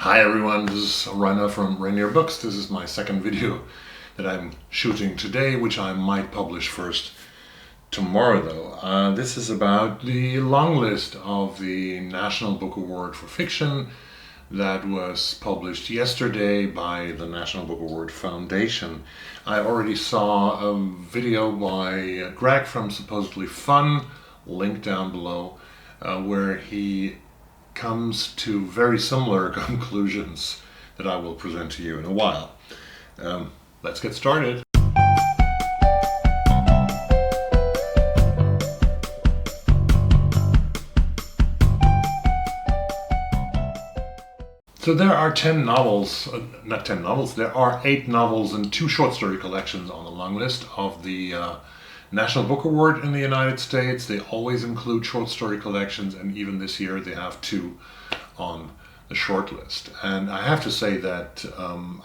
Hi everyone, this is Rainer from Rainierbooks. This is my second video that I'm shooting today, which I might publish first tomorrow though. This is about the long list of the National Book Award for Fiction that was published yesterday by the National Book Award Foundation. I already saw a video by Greg from Supposedly Fun, link down below, where he comes to very similar conclusions that I will present to you in a while. Let's get started. So there are 10 novels, not 10 novels, there are 8 novels and 2 short story collections on the long list of the National Book Award in the United States. They always include short story collections, and even this year they have 2 on the short list. And I have to say that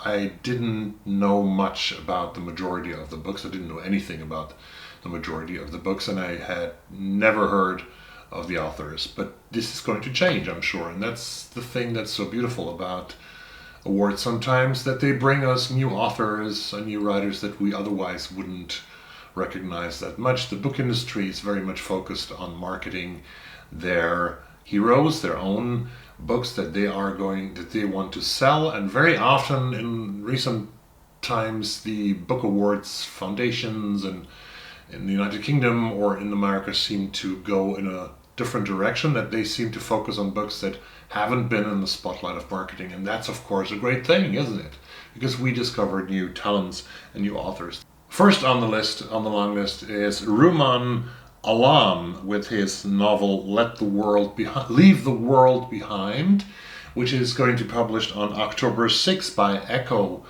I didn't know much about the majority of the books. I didn't know anything about the majority of the books, and I had never heard of the authors. But this is going to change, I'm sure, and that's the thing that's so beautiful about awards sometimes, that they bring us new authors and new writers that we otherwise wouldn't recognize that much. The book industry is very much focused on marketing their heroes, their own books that they want to sell, and very often in recent times the book awards foundations and in the United Kingdom or in America seem to go in a different direction, that they seem to focus on books that haven't been in the spotlight of marketing, and that's of course a great thing, isn't it? Because we discover new talents and new authors. First on the list, on the long list, is Rumaan Alam with his novel Leave the World Behind, which is going to be published on October 6th by Ecco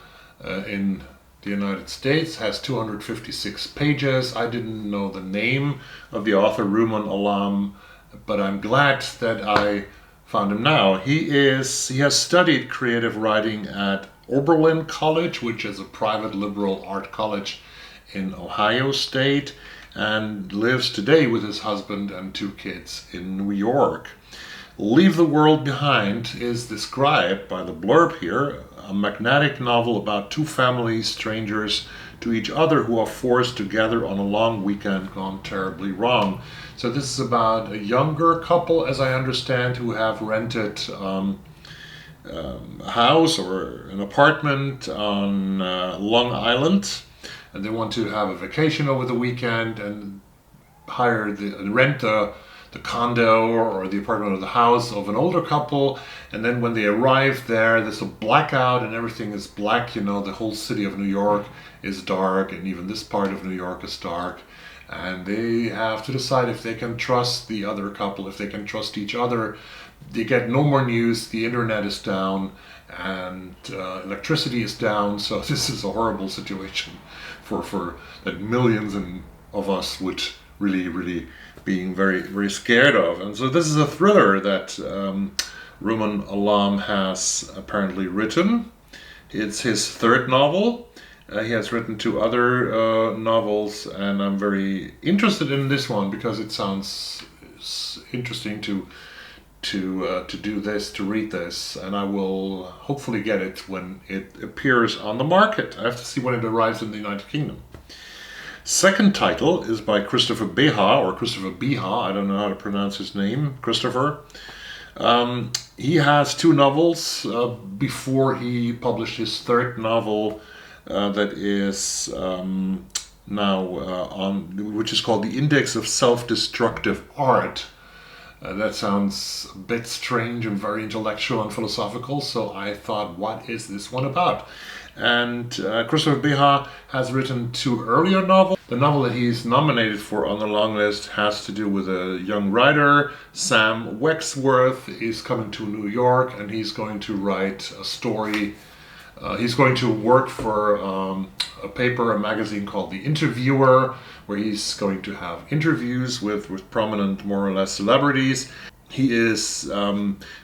in the United States. Has 256 pages. I didn't know the name of the author, Rumaan Alam, but I'm glad that I found him now. He has studied creative writing at Oberlin College, which is a private liberal art college in Ohio State, and lives today with his husband and 2 kids in New York. Leave the World Behind is described by the blurb here, a magnetic novel about 2 families, strangers to each other, who are forced to gather on a long weekend gone terribly wrong. So this is about a younger couple, as I understand, who have rented a house or an apartment on Long Island, and they want to have a vacation over the weekend and rent the condo or the apartment or the house of an older couple. And then when they arrive there, there's a blackout and everything is black. You know, the whole city of New York is dark, and even this part of New York is dark. And they have to decide if they can trust the other couple, if they can trust each other. They get no more news, the internet is down, and electricity is down. So this is a horrible situation for that millions of us would really being very, very scared of. And so this is a thriller that Rumaan Alam has apparently written. It's his 3rd novel. He has written 2 other novels, and I'm very interested in this one because it sounds interesting to do this, to read this, and I will hopefully get it when it appears on the market. I have to see when it arrives in the United Kingdom. Second title is by Christopher Beha, or Christopher Beha, I don't know how to pronounce his name, Christopher. He has 2 novels before he published his 3rd novel that is now which is called The Index of Self-Destructive Art. That sounds a bit strange and very intellectual and philosophical, so I thought, what is this one about? And Christopher Beha has written 2 earlier novels. The novel that he's nominated for on the long list has to do with a young writer, Sam Wexworth. He's coming to New York and he's going to write a story. He's going to work for a magazine called The Interviewer, where he's going to have interviews with prominent, more or less, celebrities. He is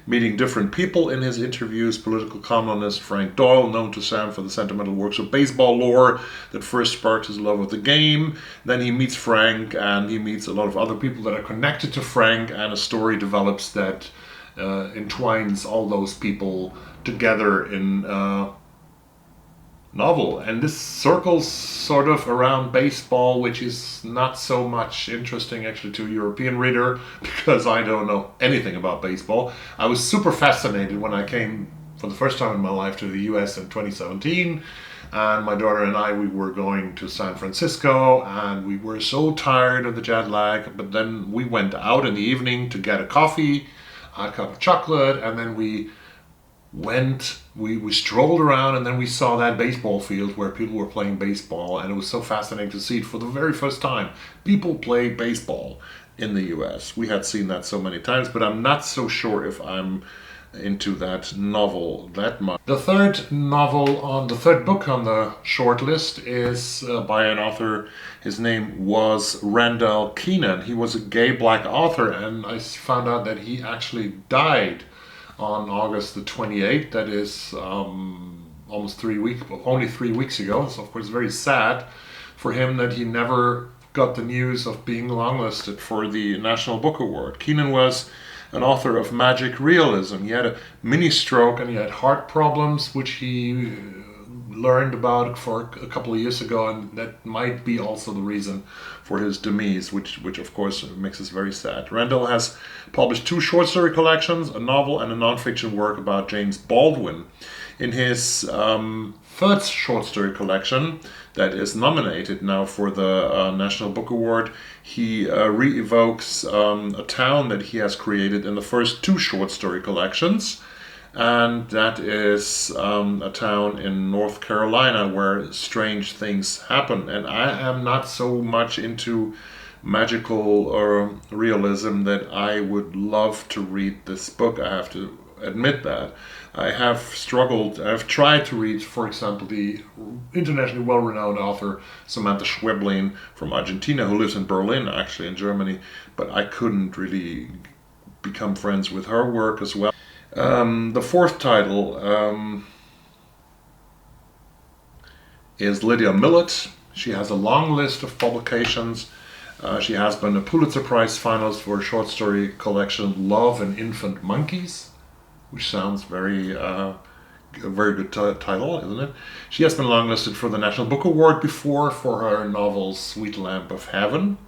meeting different people in his interviews. Political columnist Frank Doyle, known to Sam for the sentimental works of baseball lore that first sparked his love of the game. Then he meets Frank, and he meets a lot of other people that are connected to Frank, and a story develops that entwines all those people together in novel, and this circles sort of around baseball, which is not so much interesting actually to a European reader because I don't know anything about baseball. I was super fascinated when I came for the first time in my life to the US in 2017, and my daughter and I, we were going to San Francisco, and we were so tired of the jet lag, but then we went out in the evening to get a coffee, a cup of chocolate, and then we strolled around, and then we saw that baseball field where people were playing baseball, and it was so fascinating to see it for the very first time. People play baseball in the US. We had seen that so many times, but I'm not so sure if I'm into that novel that much. The third book on the short list is by an author. His name was Randall Kenan. He was a gay black author, and I found out that he actually died on August the 28th. That is only 3 weeks ago. So of course very sad for him that he never got the news of being longlisted for the National Book Award. Kenan was an author of magic realism. He had a mini stroke and he had heart problems, which he learned about for a couple of years ago, and that might be also the reason for his demise, which of course makes us very sad. Randall has published 2 short story collections, a novel and a non-fiction work about James Baldwin. In his third short story collection that is nominated now for the National Book Award, he re-evokes a town that he has created in the first 2 short story collections, and that is a town in North Carolina where strange things happen. And I am not so much into magical realism that I would love to read this book. I have to admit that. I've tried to read, for example, the internationally well-renowned author Samantha Schweblin from Argentina, who lives in Berlin, actually in Germany, but I couldn't really become friends with her work as well. The fourth title is Lydia Millet. She has a long list of publications. She has been a Pulitzer Prize finalist for a short story collection, Love and Infant Monkeys, which sounds a very good title, isn't it? She has been longlisted for the National Book Award before for her novel Sweet Lamp of Heaven.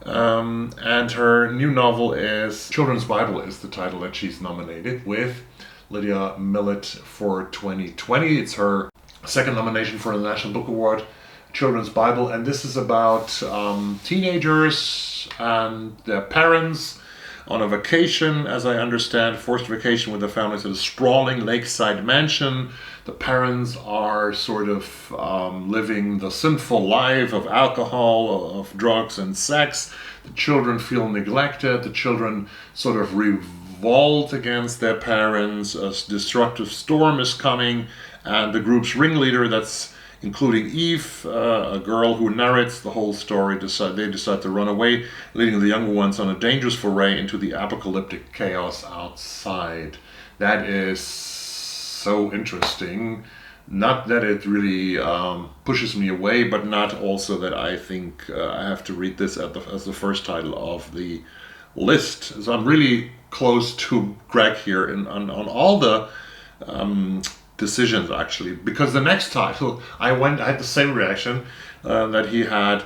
And her new novel is Children's Bible is the title that she's nominated with Lydia Millet for 2020. It's her second nomination for the National Book Award, Children's Bible, and this is about teenagers and their parents on a vacation, as I understand, forced vacation with their families at a sprawling lakeside mansion. The parents are sort of living the sinful life of alcohol, of drugs and sex. The children feel neglected. The children sort of revolt against their parents. A destructive storm is coming, and the group's ringleader, that's including Eve, a girl who narrates the whole story, they decide to run away, leading the younger ones on a dangerous foray into the apocalyptic chaos outside. That is so interesting. Not that it really pushes me away, but not also that I think I have to read this as the first title of the list. So I'm really close to Greg here on all the decisions, actually, because the next title I had the same reaction that he had.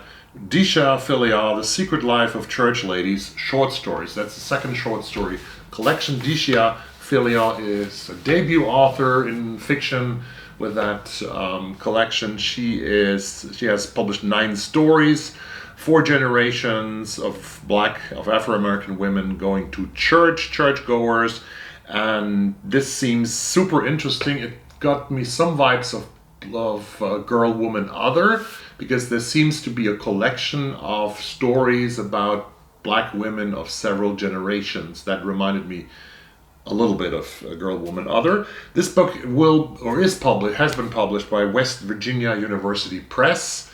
Deesha, Philyaw, The Secret Life of Church Ladies, short stories. That's the second short story collection. Deesha Philyaw is a debut author in fiction with that collection. She has published 9 stories, 4 generations of Afro-American women going to churchgoers, and this seems super interesting. It got me some vibes of Girl, Woman, Other, because there seems to be a collection of stories about black women of several generations that reminded me a little bit of Girl, Woman, Other. This book has been published by West Virginia University Press,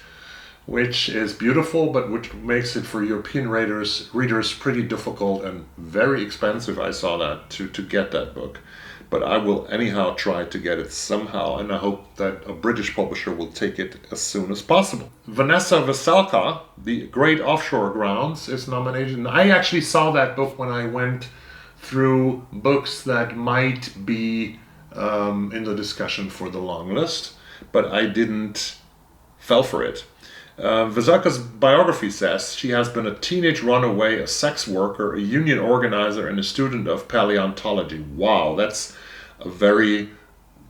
which is beautiful, but which makes it for European readers pretty difficult and very expensive. I saw that to get that book. But I will anyhow try to get it somehow, and I hope that a British publisher will take it as soon as possible. Vanessa Veselka, The Great Offshore Grounds, is nominated. And I actually saw that book when I went through books that might be in the discussion for the long list, but I didn't fell for it. Veselka's biography says she has been a teenage runaway, a sex worker, a union organizer, and a student of paleontology. Wow, that's a very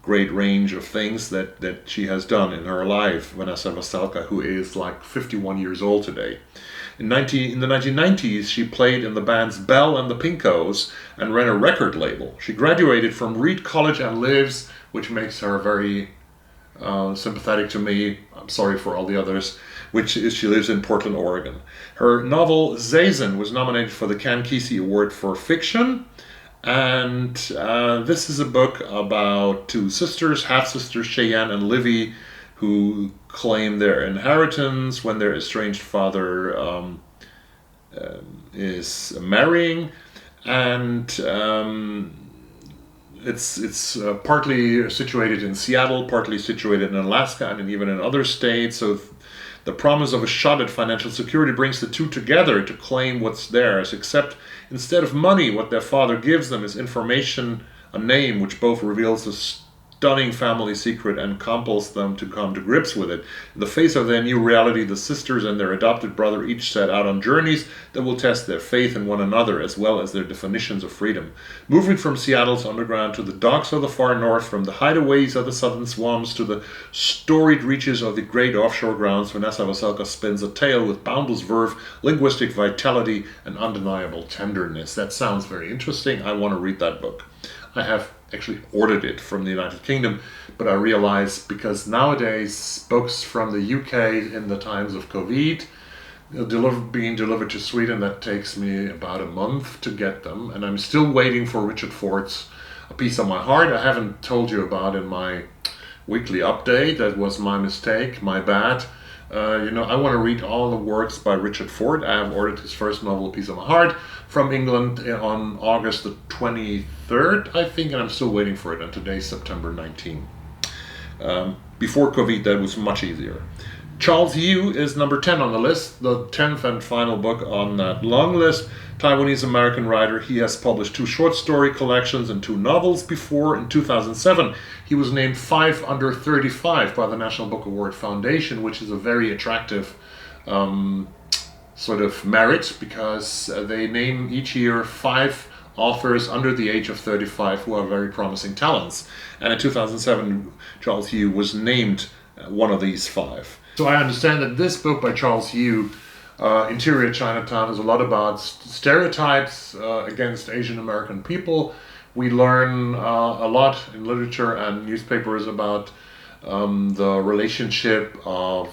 great range of things that she has done in her life, Vanessa Veselka, who is like 51 years old today. In the 1990s, she played in the bands Belle and the Pinkos and ran a record label. She graduated from Reed College and lives, which makes her very sympathetic to me. I'm sorry for all the others. Which is she lives in Portland, Oregon. Her novel Zazen was nominated for the Ken Kesey Award for Fiction. And this is a book about two sisters, half-sisters Cheyenne and Livy, who claim their inheritance when their estranged father is marrying. And it's partly situated in Seattle, partly situated in Alaska, and even in other states. So the promise of a shot at financial security brings the two together to claim what's theirs, except instead of money, what their father gives them is information, a name, which both reveals a stunning family secret and compels them to come to grips with it. In the face of their new reality, the sisters and their adopted brother each set out on journeys that will test their faith in one another as well as their definitions of freedom. Moving from Seattle's underground to the docks of the far north, from the hideaways of the southern swamps to the storied reaches of the great offshore grounds, Vanessa Veselka spins a tale with boundless verve, linguistic vitality, and undeniable tenderness. That sounds very interesting. I want to read that book. I have actually ordered it from the United Kingdom, but I realized because nowadays books from the UK in the times of COVID being delivered to Sweden, that takes me about a month to get them, and I'm still waiting for Richard Ford's A Piece of My Heart. I haven't told you about in my weekly update. That was my mistake, my bad. I want to read all the works by Richard Ford. I have ordered his first novel, A Piece of My Heart, from England on August the 23rd, I think, and I'm still waiting for it, and today's September 19. Before COVID, that was much easier. Charles Yu is number 10 on the list, the 10th and final book on that long list. Taiwanese-American writer. He has published 2 short story collections and 2 novels before. In 2007, he was named 5 under 35 by the National Book Award Foundation, which is a very attractive sort of merit, because they name each year 5 authors under the age of 35 who are very promising talents. And in 2007, Charles Yu was named one of these 5. So I understand that this book by Charles Yu, Interior Chinatown, is a lot about stereotypes against Asian American people. We learn a lot in literature and newspapers about the relationship of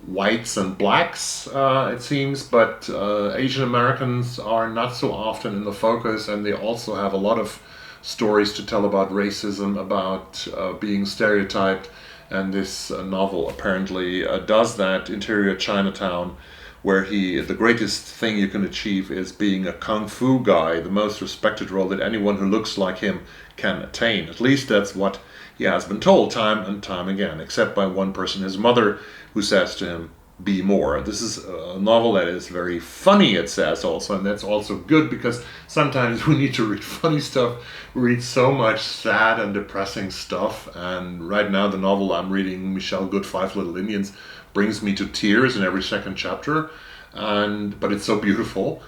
whites and blacks, it seems, but Asian Americans are not so often in the focus, and they also have a lot of stories to tell about racism, about being stereotyped. And this novel apparently does that. Interior Chinatown, where the greatest thing you can achieve is being a kung fu guy, the most respected role that anyone who looks like him can attain. At least that's what he has been told time and time again, except by one person, his mother, who says to him, "Be more." This is a novel that is very funny, it says also, and that's also good, because sometimes we need to read funny stuff. We read so much sad and depressing stuff, and right now the novel I'm reading, Michelle Good, 5 Little Indians, brings me to tears in every second chapter, but it's so beautiful.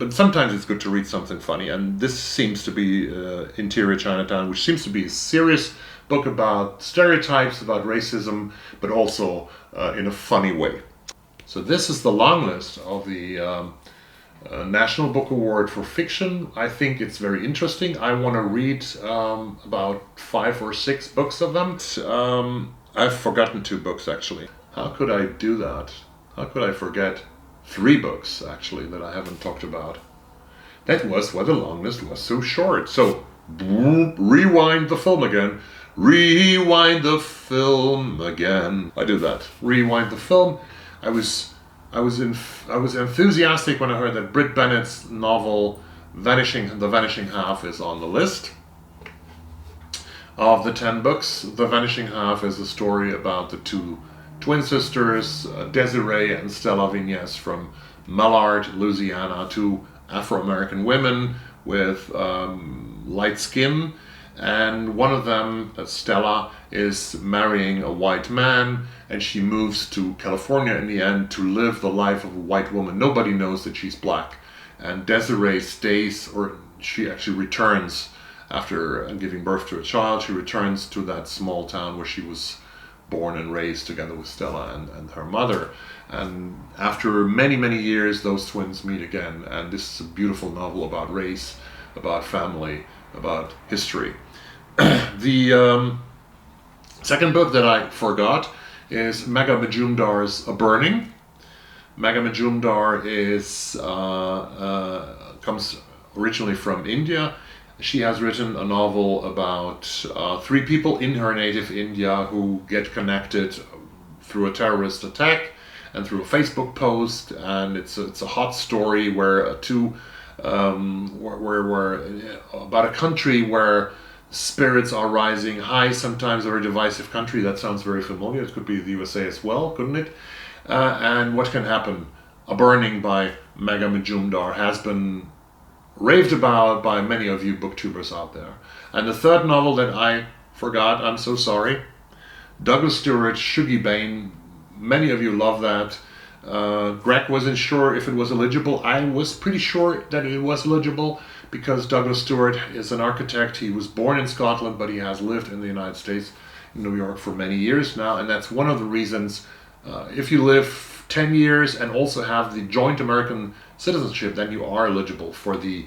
But sometimes it's good to read something funny, and this seems to be Interior Chinatown, which seems to be a serious book about stereotypes, about racism, but also in a funny way. So this is the long list of the National Book Award for Fiction. I think it's very interesting. I want to read about 5 or 6 books of them. I've forgotten 2 books, actually. How could I do that? How could I forget 3 books, actually, that I haven't talked about? That was why the long list was so short. So, rewind the film again. Rewind the film again. I do that. Rewind the film. I was enthusiastic when I heard that Brit Bennett's novel Vanishing, The Vanishing Half, is on the list. Of the 10 books, The Vanishing Half is a story about the 2 twin sisters, Desiree and Stella Vignes from Mallard, Louisiana, two Afro-American women with light skin, and one of them, Stella, is marrying a white man, and she moves to California in the end to live the life of a white woman. Nobody knows that she's black. And Desiree stays, or she actually returns after giving birth to a child. She returns to that small town where she was born and raised together with Stella and her mother. And after many, many years, those twins meet again. And this is a beautiful novel about race, about family, about history. The second book that I forgot is Megha Majumdar's A Burning. Megha Majumdar comes originally from India. She has written a novel about three people in her native India who get connected through a terrorist attack and through a Facebook post, and it's a hot story where about a country where spirits are rising high, sometimes a very divisive country. That sounds very familiar. It could be the USA as well, couldn't it? And what can happen? A Burning by Megha Majumdar has been raved about by many of you booktubers out there. And the third novel that I forgot, I'm so sorry, Douglas Stewart's Shuggie, Bain. Many of you love that. Greg wasn't sure if it was eligible. I was pretty sure that it was eligible because Douglas Stewart is an architect. He was born in Scotland, but he has lived in the United States, in New York, for many years now. And that's one of the reasons, if you live 10 years and also have the joint American citizenship, then you are eligible for the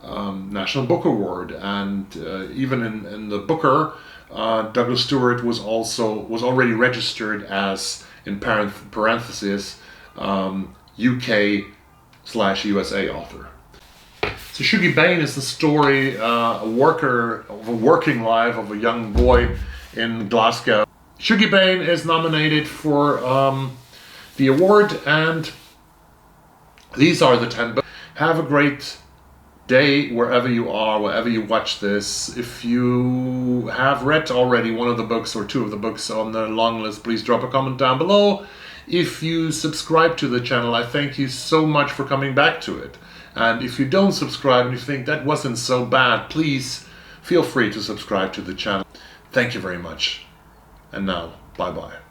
National Book Award. And even in the Booker, Douglas Stewart was already registered as, in parentheses, UK/USA author. So Shuggie Bain is the story, a working life of a young boy in Glasgow. Shuggie Bain is nominated for the award, and these are the 10 books. Have a great day wherever you are, wherever you watch this. If you have read already one of the books or two of the books on the long list, please drop a comment down below. If you subscribe to the channel, I thank you so much for coming back to it. And if you don't subscribe and you think that wasn't so bad, please feel free to subscribe to the channel. Thank you very much. And now, bye-bye.